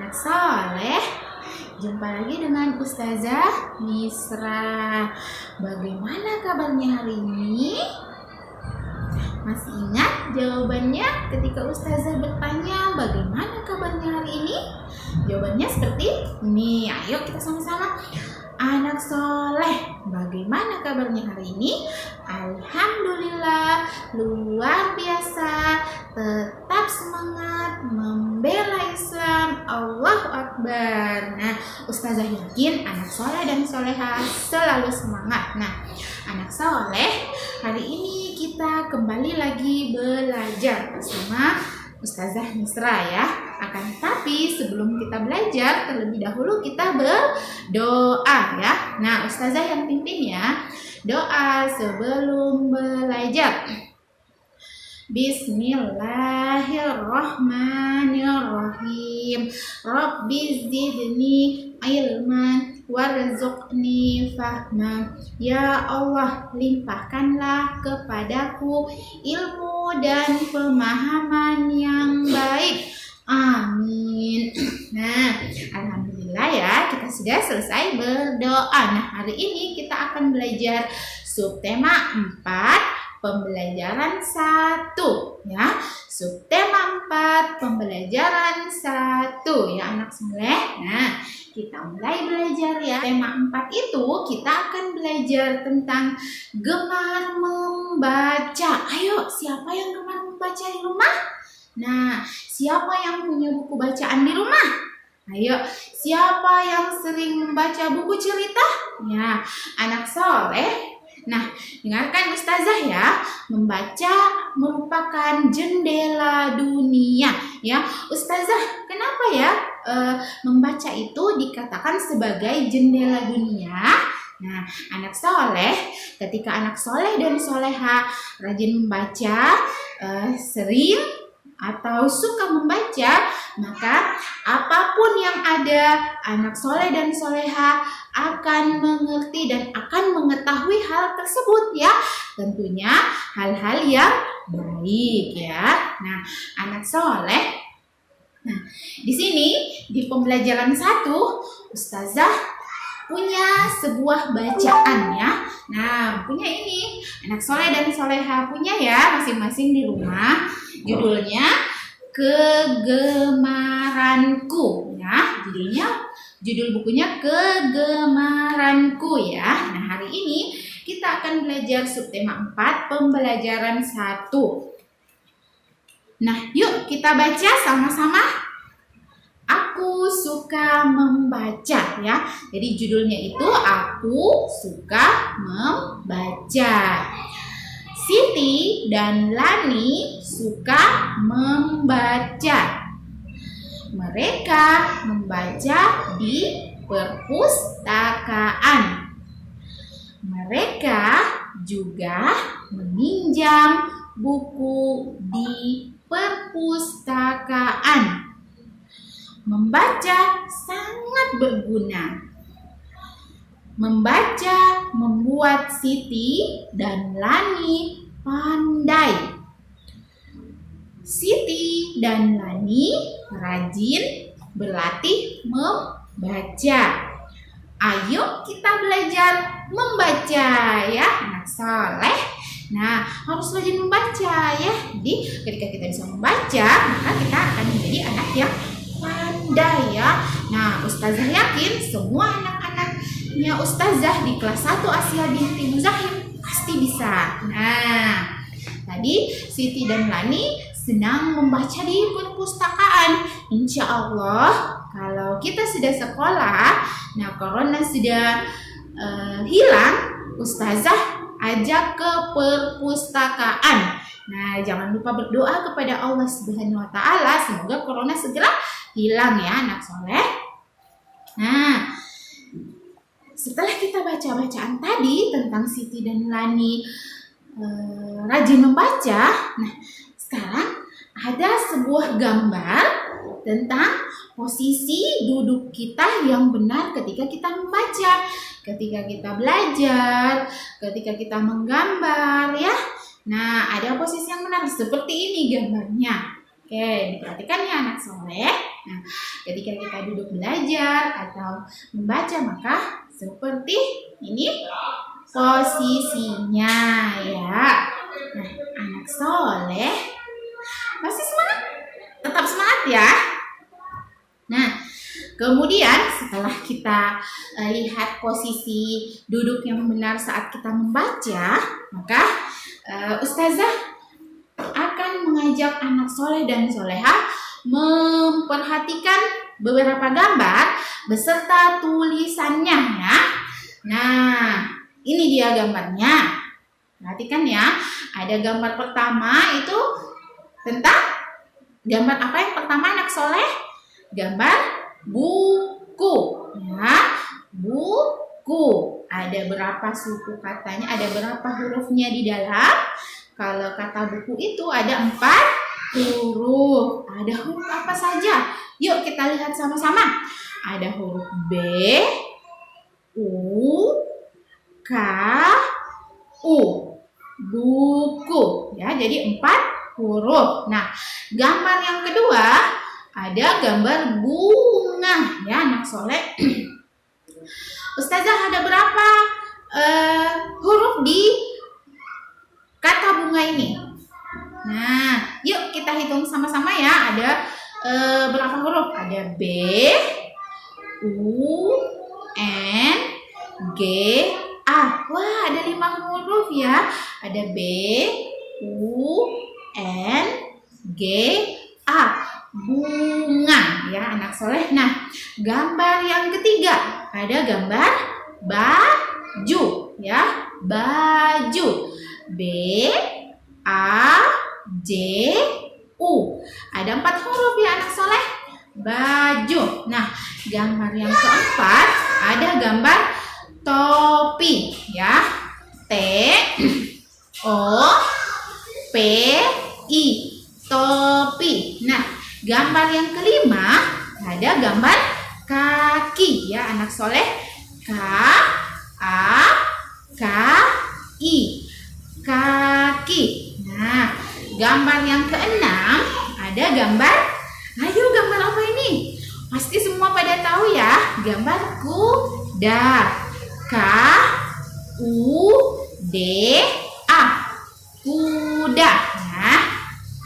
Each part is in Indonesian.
anak soleh. Jumpa lagi dengan Ustazah Misra. Bagaimana kabarnya hari ini? Masih ingat jawabannya ketika Ustazah bertanya bagaimana kabarnya hari ini? Jawabannya seperti ini. Ayo kita sama-sama. Anak soleh, bagaimana kabarnya hari ini? Alhamdulillah, luar biasa. Tetap semangat membela Islam. Allahu Akbar. Nah, Ustazah yakin anak soleh dan soleha selalu semangat. Nah, anak soleh, hari ini kita kembali lagi belajar bersama Ustazah Misra ya. Akan tapi sebelum kita belajar, terlebih dahulu kita berdoa ya. Nah, Ustazah yang pimpin ya. Doa sebelum belajar. Bismillahirrahmanirrahim. Rabbi zidni ilman warzuqni fahma. Ya Allah, limpahkanlah kepadaku ilmu dan pemahaman yang baik. Amin. Nah, alhamdulillah ya, kita sudah selesai berdoa. Nah, hari ini kita akan belajar subtema 4 pembelajaran 1 ya. Subtema 4 pembelajaran 1 ya anak soleh. Nah, kita mulai belajar ya. Tema 4 itu kita akan belajar tentang gemar membaca. Ayo, siapa yang gemar membaca di rumah? Nah, siapa yang punya buku bacaan di rumah? Ayo, siapa yang sering membaca buku cerita? Ya, anak soleh. Nah, dengarkan Ustazah ya. Membaca merupakan jendela dunia. Ya, Ustazah, kenapa ya membaca itu dikatakan sebagai jendela dunia? Nah, anak soleh, ketika anak soleh dan soleha rajin membaca, sering atau suka membaca, maka apapun yang ada, anak soleh dan soleha akan mengerti dan akan mengetahui hal tersebut ya. Tentunya hal-hal yang baik ya. Nah, anak soleh. Nah, di sini di pembelajaran 1, Ustazah punya sebuah bacaan ya. Nah, punya ini anak soleh dan soleha punya ya masing-masing di rumah. Judulnya Kegemaranku ya. Judul bukunya Kegemaranku ya. Nah, hari ini kita akan belajar subtema 4 pembelajaran 1. Nah, yuk kita baca sama-sama. Aku suka membaca ya. Jadi judulnya itu Aku Suka Membaca. Siti dan Lani suka membaca. Mereka membaca di perpustakaan. Mereka juga meminjam buku di perpustakaan. Membaca sangat berguna. Membaca membuat Siti dan Lani pandai. Siti dan Lani rajin berlatih membaca. Ayo kita belajar membaca ya anak soleh. Nah, harus rajin membaca ya. Jadi ketika kita bisa membaca, maka kita akan menjadi anak yang pandai ya. Nah, Ustazah yakin semua anak-anaknya Ustazah di kelas 1 Asia Binti Muzahim pasti bisa. Nah, tadi Siti dan Lani senang membaca di perpustakaan. Insya Allah kalau kita sudah sekolah, nah corona sudah hilang, Ustazah ajak ke perpustakaan. Nah, jangan lupa berdoa kepada Allah Subhanahu wa taala semoga corona segera hilang ya anak soleh. Nah, setelah kita baca bacaan tadi tentang Siti dan Lani rajin membaca, nah sekarang ada sebuah gambar tentang posisi duduk kita yang benar ketika kita membaca, ketika kita belajar, ketika kita menggambar ya. Nah, ada posisi yang benar seperti ini gambarnya. Oke, diperhatikan ya anak soleh. Nah, ketika kita duduk belajar atau membaca, maka seperti ini posisinya ya. Nah, anak soleh masih semangat? Tetap semangat ya. Nah, kemudian setelah kita lihat posisi duduk yang benar saat kita membaca, maka Ustazah akan mengajak anak soleh dan soleha memperhatikan beberapa gambar beserta tulisannya ya. Nah, ini dia gambarnya. Perhatikan ya, ada gambar pertama itu tentang gambar apa yang pertama anak soleh? Gambar buku ya, buku. Ada berapa suku katanya, ada berapa hurufnya di dalam? Kalau kata buku itu ada 4 huruf. Ada huruf apa saja? Yuk kita lihat sama-sama. Ada huruf B, U, K, U. Buku ya, jadi 4 huruf. Nah, gambar yang kedua ada gambar bunga ya anak soleh. Ustazah ada berapa huruf di kata bunga ini? Nah, yuk kita hitung sama-sama ya. Ada berapa huruf? Ada B, U, N, G, A. Wah, ada 5 huruf ya. Ada B, U, N, G, A. Bunga ya anak soleh. Nah, gambar yang ketiga ada gambar baju ya, baju. B, A, J, U. Ada 4 huruf ya anak soleh. Baju. Nah, gambar yang keempat ada gambar topi ya. T, O, P, I. Topi. Nah, gambar yang kelima ada gambar kaki ya anak soleh. K, A, K, I. Kaki. Nah, gambar yang keenam ada gambar. Ayo, gambar apa ini? Pasti semua pada tahu ya. Gambar kuda. K, U, D, A. Kuda. Nah,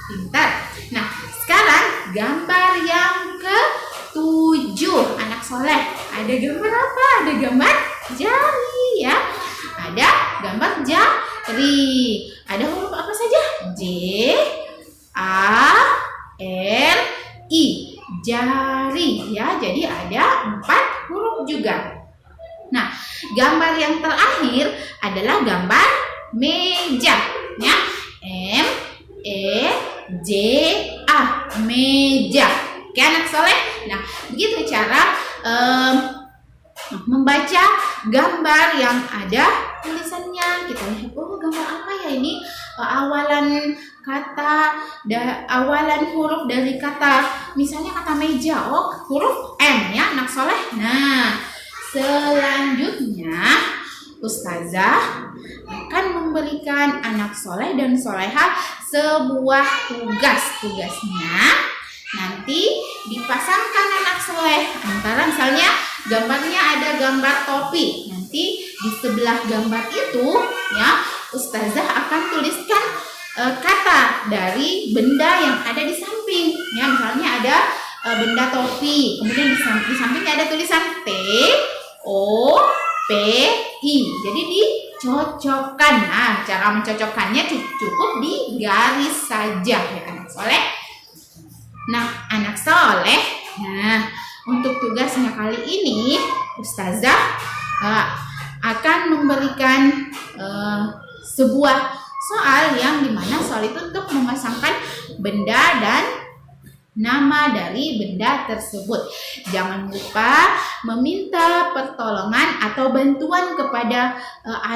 pintar. Nah, sekarang gambar yang ke-7 anak soleh. Ada gambar apa? Ada gambar jari ya. Ada gambar jari. Ada huruf apa saja? J, A, R, I. Jari ya. Jadi ada 4 huruf juga. Nah, gambar yang terakhir adalah gambar meja ya. M, E, J, A. Meja. Oke anak soleh. Nah, begitu cara membaca gambar yang ada tulisannya. Kita lihat, oh gambar apa ya ini? Awalan kata, awalan huruf dari kata, misalnya kata meja. Oh, huruf M ya anak soleh. Nah, selanjutnya Ustazah akan memberikan anak soleh dan soleha sebuah tugas. Tugasnya nanti dipasangkan anak soleh antara, misalnya gambarnya ada gambar topi. Nanti di sebelah gambar itu ya Ustazah akan tuliskan kata dari benda yang ada di samping. Ya, misalnya ada benda topi, kemudian di sampingnya ada tulisan T, O, P, I. Jadi dicocokkan. Nah, cara mencocokkannya cukup di garis saja ya anak soleh. Nah, anak soleh. Nah, untuk tugasnya kali ini Ustazah akan memberikan sebuah soal yang dimana soal itu untuk memasangkan benda dan nama dari benda tersebut. Jangan lupa meminta pertolongan atau bantuan kepada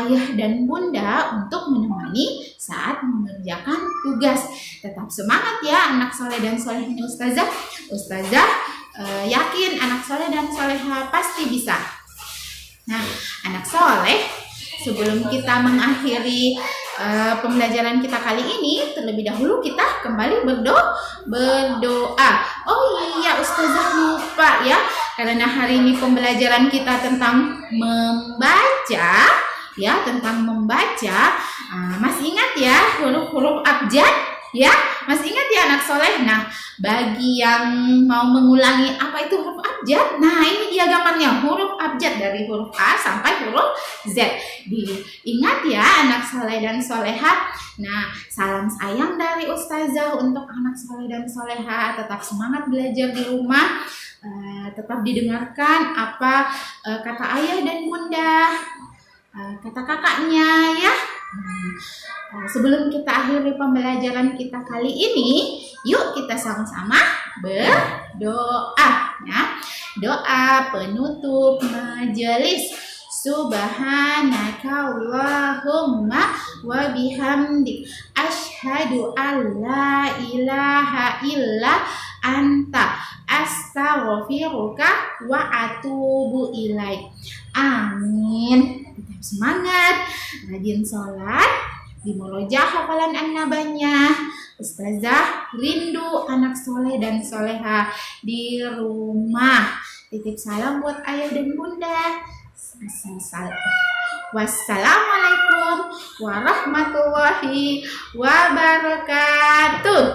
ayah dan bunda untuk menemani saat mengerjakan tugas. Tetap semangat ya anak soleh dan solehnya Ustazah. Ustazah yakin anak soleh dan soleha pasti bisa. Nah, anak soleh, sebelum kita mengakhiri pembelajaran kita kali ini, terlebih dahulu kita kembali berdoa. Oh iya, Ustazah lupa lupa ya, karena hari ini pembelajaran kita tentang membaca ya, tentang membaca. Masih ingat ya huruf-huruf abjad ya? Masih ingat ya anak soleh? Nah, bagi yang mau mengulangi apa itu huruf abjad, nah ini dia gambarnya, huruf abjad dari huruf A sampai huruf Z. Diingat ya anak soleh dan soleha. Nah, salam sayang dari Ustazah untuk anak soleh dan soleha. Tetap semangat belajar di rumah, tetap didengarkan apa kata ayah dan bunda, kata kakaknya ya. Sebelum kita akhiri pembelajaran kita kali ini, yuk kita sama-sama berdoa ya. Doa penutup majelis. Subhanaka Allahumma wa bihamdik asyhadu an la ilaha illa anta astaghfiruka wa atubu ilaik. Amin. Tetap semangat, rajin sholat, di murojaah hafalan an-nabanya. Ustazah rindu anak soleh dan soleha di rumah. Titip salam buat ayah dan bunda. Wassalamualaikum warahmatullahi wabarakatuh.